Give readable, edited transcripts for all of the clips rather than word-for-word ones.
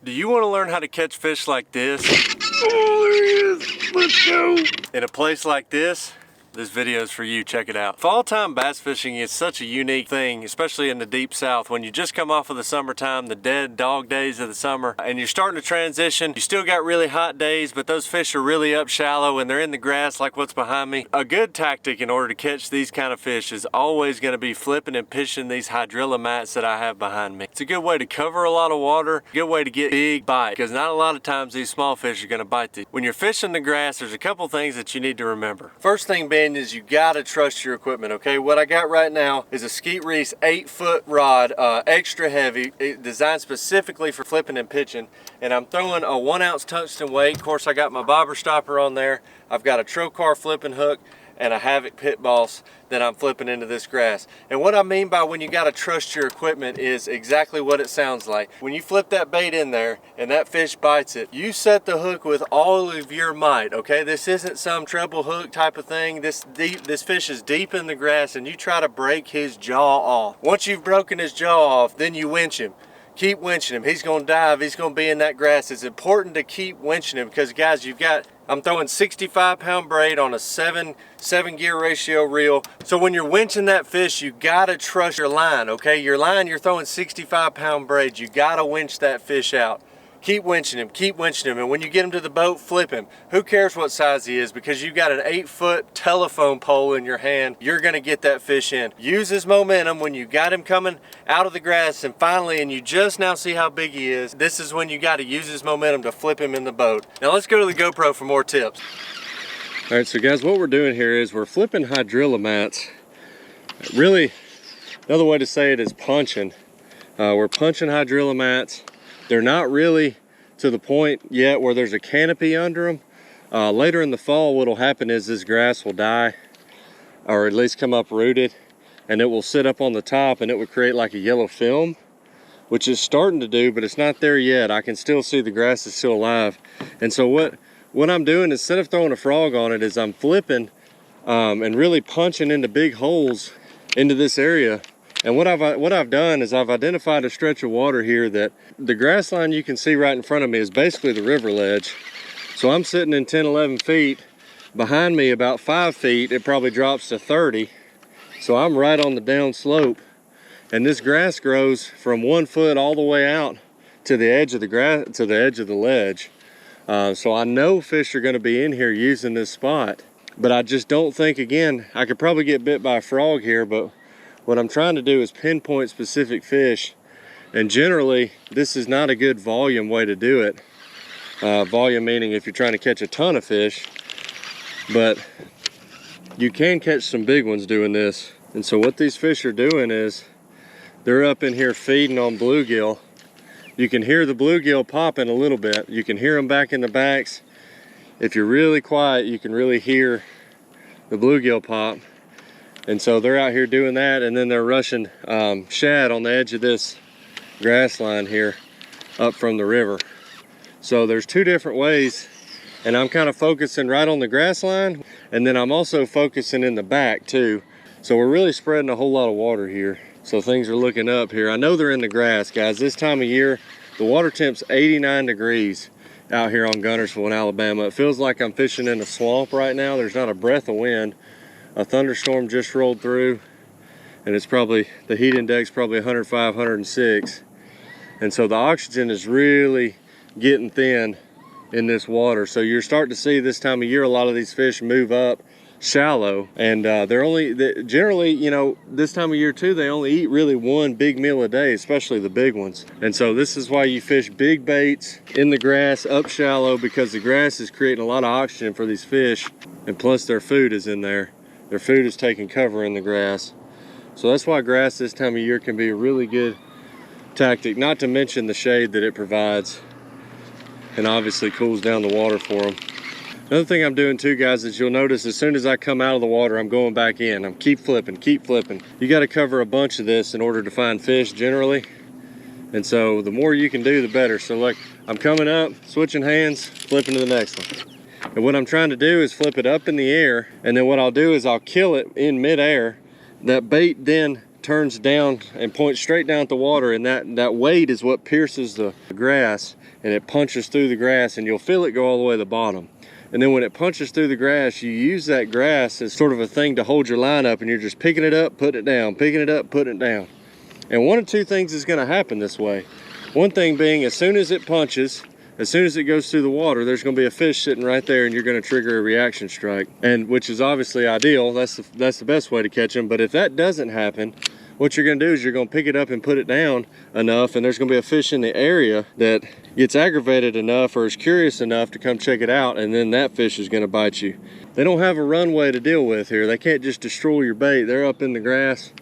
Do you want to learn how to catch fish like this? Oh, there he is. Let's go. In a place like this video is for you. Check it out. Fall time bass fishing is such a unique thing, especially in the deep south. When you just come off of the summertime, the dead dog days of the summer, and you're starting to transition, you still got really hot days, but those fish are really up shallow and they're in the grass like what's behind me. A good tactic in order to catch these kind of fish is always going to be flipping and pitching these hydrilla mats that I have behind me. It's a good way to cover a lot of water, a good way to get big bite, because not a lot of times these small fish are going to bite these. When you're fishing the grass, there's a couple things that you need to remember. First thing being is you gotta trust your equipment, okay? What I got right now is a Skeet Reese 8-foot rod, extra heavy, designed specifically for flipping and pitching, and I'm throwing a 1-ounce tungsten weight. Of course, I got my bobber stopper on there. I've got a Trocar flipping hook and a Havoc pit boss that I'm flipping into this grass. And what I mean by when you gotta trust your equipment is exactly what it sounds like. When you flip that bait in there and that fish bites it, you set the hook with all of your might, okay? This isn't some treble hook type of thing. This fish is deep in the grass and you try to break his jaw off. Once you've broken his jaw off, then you winch him. Keep winching him. He's gonna dive, he's gonna be in that grass. It's important to keep winching him because guys, I'm throwing 65-pound braid on a 7 gear ratio reel. So when you're winching that fish, you gotta trust your line, okay? Your line, you're throwing 65-pound braid. You gotta winch that fish out. Keep winching him, and when you get him to the boat, flip him. Who cares what size he is, because you've got an 8-foot telephone pole in your hand, you're gonna get that fish in. Use his momentum when you got him coming out of the grass, and finally, and you just now see how big he is, this is when you gotta use his momentum to flip him in the boat. Now let's go to the GoPro for more tips. All right, so guys, what we're doing here is we're flipping hydrilla mats. Really, another way to say it is punching. We're punching hydrilla mats. They're not really to the point yet where there's a canopy under them. Later in the fall, what'll happen is this grass will die, or at least come uprooted, and it will sit up on the top and it would create like a yellow film, which is starting to do, but it's not there yet. I can still see the grass is still alive. And so what I'm doing, instead of throwing a frog on it, is I'm flipping and really punching into big holes into this area. And what I've done is I've identified a stretch of water here that the grass line you can see right in front of me is basically the river ledge. So I'm sitting in 10, 11 feet. Behind me about 5 feet, it probably drops to 30. So I'm right on the down slope. And this grass grows from 1 foot all the way out to the edge of the grass, to the edge of the ledge. So I know fish are gonna be in here using this spot, but I just don't think, again, I could probably get bit by a frog here, but what I'm trying to do is pinpoint specific fish, and generally this is not a good volume way to do it. Volume meaning if you're trying to catch a ton of fish, but you can catch some big ones doing this. And so what these fish are doing is they're up in here feeding on bluegill. You can hear the bluegill popping a little bit. You can hear them back in the backs. If you're really quiet, you can really hear the bluegill pop. And so they're out here doing that, and then they're rushing shad on the edge of this grass line here up from the river. So there's 2 different ways, and I'm kind of focusing right on the grass line, and then I'm also focusing in the back too. So we're really spreading a whole lot of water here. So things are looking up here. I know they're in the grass, guys. This time of year, the water temp's 89 degrees out here on Guntersville in Alabama. It feels like I'm fishing in a swamp right now. There's not a breath of wind. A thunderstorm just rolled through, and it's probably, the heat index probably 105, 106. And so the oxygen is really getting thin in this water. So you're starting to see this time of year, a lot of these fish move up shallow, and generally, you know, this time of year too, they only eat really 1 big meal a day, especially the big ones. And so this is why you fish big baits in the grass up shallow, because the grass is creating a lot of oxygen for these fish, and plus their food is in there. Their food is taking cover in the grass. So that's why grass this time of year can be a really good tactic, not to mention the shade that it provides, and obviously cools down the water for them. Another thing I'm doing too, guys, is you'll notice as soon as I come out of the water, I'm going back in. I'm keep flipping. You got to cover a bunch of this in order to find fish generally. And so the more you can do, the better. So look, I'm coming up, switching hands, flipping to the next one. And what I'm trying to do is flip it up in the air, and then what I'll do is I'll kill it in midair. That bait then turns down and points straight down at the water, and that weight is what pierces the grass and it punches through the grass, and you'll feel it go all the way to the bottom. And then when it punches through the grass, you use that grass as sort of a thing to hold your line up, and you're just picking it up, putting it down, picking it up, putting it down. And one of two things is going to happen this way. One thing being, as soon as it punches, as soon as it goes through the water, there's going to be a fish sitting right there, and you're going to trigger a reaction strike, and which is obviously ideal. That's the best way to catch them. But if that doesn't happen, what you're going to do is you're going to pick it up and put it down enough, and there's going to be a fish in the area that gets aggravated enough or is curious enough to come check it out, and then that fish is going to bite you. They don't have a runway to deal with here. They can't just destroy your bait. They're up in the grass.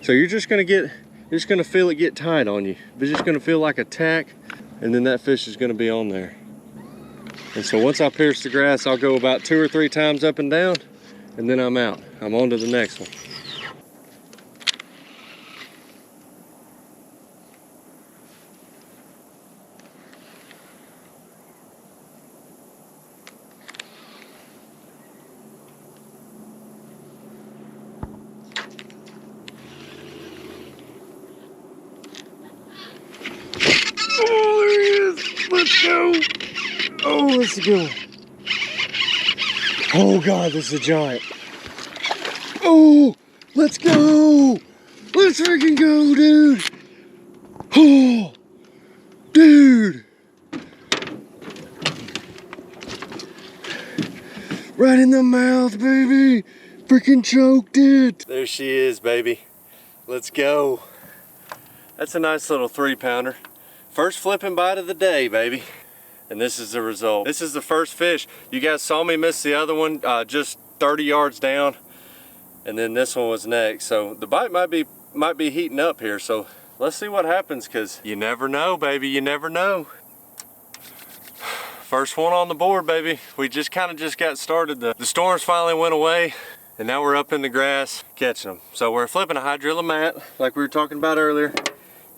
So you're just going to feel it get tight on you. It's just going to feel like a tack, and then that fish is going to be on there. And so once I pierce the grass, I'll go about 2 or 3 times up and down, and then I'm out. I'm on to the next one. Oh, there he is. Let's go. Oh, that's a good one. Oh God, this is a giant. Oh, let's go. Let's freaking go, dude. Oh, dude. Right in the mouth, baby. Freaking choked it. There she is, baby. Let's go. That's a nice little 3-pounder. First flipping bite of the day, baby. And this is the result. This is the first fish. You guys saw me miss the other one just 30 yards down, and then this one was next. So the bite might be heating up here. So let's see what happens, because you never know, baby. You never know. First one on the board, baby. We just kind of got started. The storms finally went away, and now we're up in the grass catching them. So we're flipping a Hydral mat like we were talking about earlier,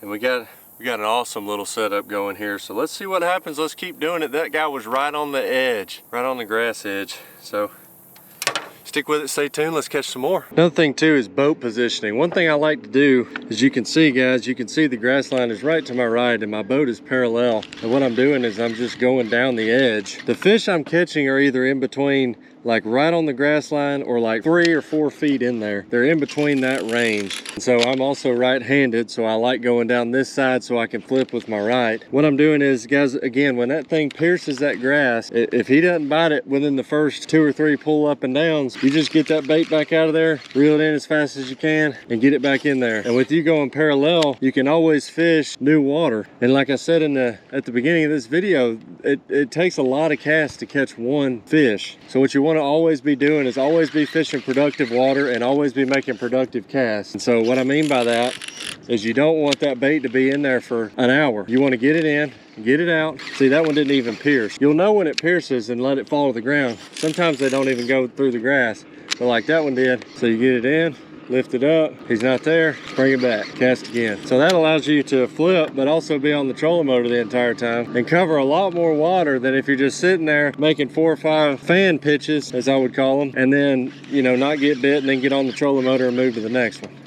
and we got an awesome little setup going here. So let's see what happens. Let's keep doing it. That guy was right on the edge, right on the grass edge. So stick with it, stay tuned, let's catch some more. Another thing too is boat positioning. One thing I like to do, as you can see, guys, you can see the grass line is right to my right and my boat is parallel. And what I'm doing is I'm just going down the edge. The fish I'm catching are either in between, like right on the grass line, or like 3 or 4 feet in there. They're in between that range. And so I'm also right-handed, so I like going down this side so I can flip with my right. What I'm doing is, guys, again, when that thing pierces that grass, if he doesn't bite it within the first 2 or 3 pull up and downs, you just get that bait back out of there, reel it in as fast as you can, and get it back in there. And with you going parallel, you can always fish new water. And like I said at the beginning of this video, it takes a lot of casts to catch one fish. So what you want to always be doing is always be fishing productive water and always be making productive casts. And so what I mean by that is you don't want that bait to be in there for an hour. You want to get it in, get it out. See, that one didn't even pierce. You'll know when it pierces and let it fall to the ground. Sometimes they don't even go through the grass, but like that one did. So you get it in, lift it up, he's not there, bring it back, cast again. So that allows you to flip, but also be on the trolling motor the entire time and cover a lot more water than if you're just sitting there making 4 or 5 fan pitches, as I would call them, and then, you know, not get bit and then get on the trolling motor and move to the next one.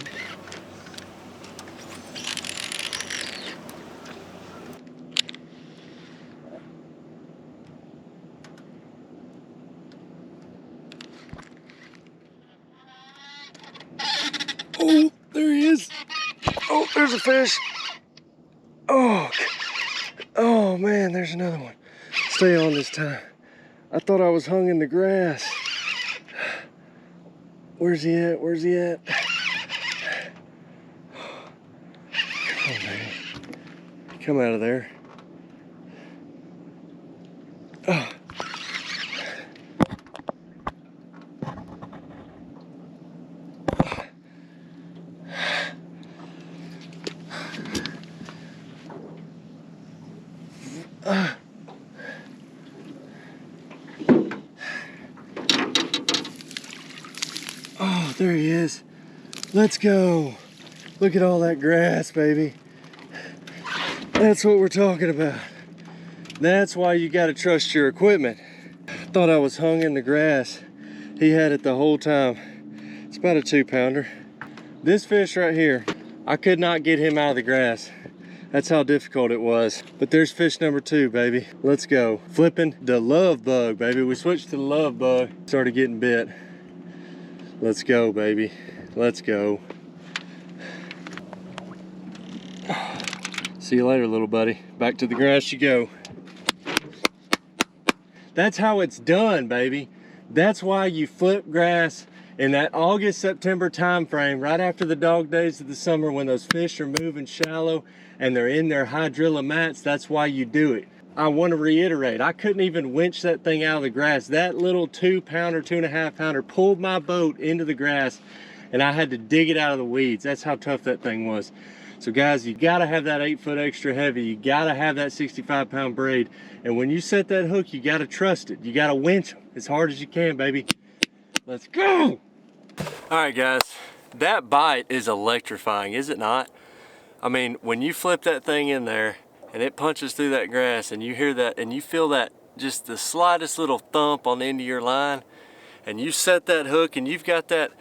Oh, there he is. Oh, there's a fish. Oh man, there's another one. Stay on this time. I thought I was hung in the grass. Where's he at? Where's he at? Come on, baby. Come out of there. Oh. Oh, there he is. Let's go. Look at all that grass, baby. That's what we're talking about. That's why you got to trust your equipment. I thought I was hung in the grass. He had it the whole time. It's about a 2-pounder. This fish right here, I could not get him out of the grass. That's how difficult it was. But there's fish number 2, baby. Let's go. Flipping the love bug, baby. We switched to the love bug. Started getting bit. Let's go, baby. Let's go. See you later, little buddy. Back to the grass you go. That's how it's done, baby. That's why you flip grass in that August, September time frame, right after the dog days of the summer, when those fish are moving shallow and they're in their hydrilla mats. That's why you do it. I want to reiterate, I couldn't even winch that thing out of the grass. That little 2-pounder, 2.5-pounder pulled my boat into the grass, and I had to dig it out of the weeds. That's how tough that thing was. So guys, you gotta have that 8-foot extra heavy. You gotta have that 65-pound braid. And when you set that hook, you gotta trust it. You gotta winch them as hard as you can, baby. Let's go. All right, guys, that bite is electrifying, is it not? I mean, when you flip that thing in there and it punches through that grass and you hear that and you feel that just the slightest little thump on the end of your line, and you set that hook and you've got that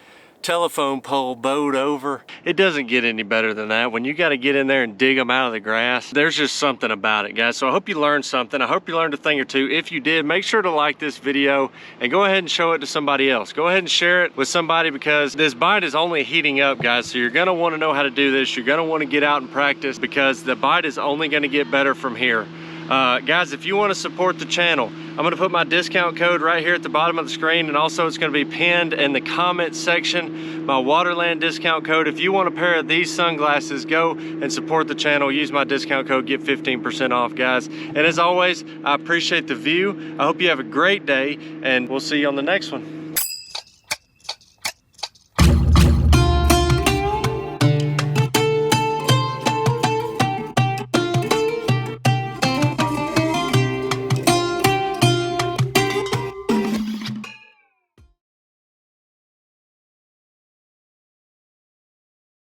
telephone pole bowed over, it doesn't get any better than that. When you got to get in there and dig them out of the grass, there's just something about it, guys. So I hope you learned something. I hope you learned a thing or two. If you did, make sure to like this video and go ahead and show it to somebody else. Go ahead and share it with somebody, because this bite is only heating up, guys. So you're going to want to know how to do this. You're going to want to get out and practice, because the bite is only going to get better from here. Guys, if you want to support the channel, I'm going to put my discount code right here at the bottom of the screen, and also it's going to be pinned in the comment section, my Waterland discount code. If you want a pair of these sunglasses, go and support the channel. Use my discount code, get 15% off, guys. And as always, I appreciate the view. I hope you have a great day, and we'll see you on the next one.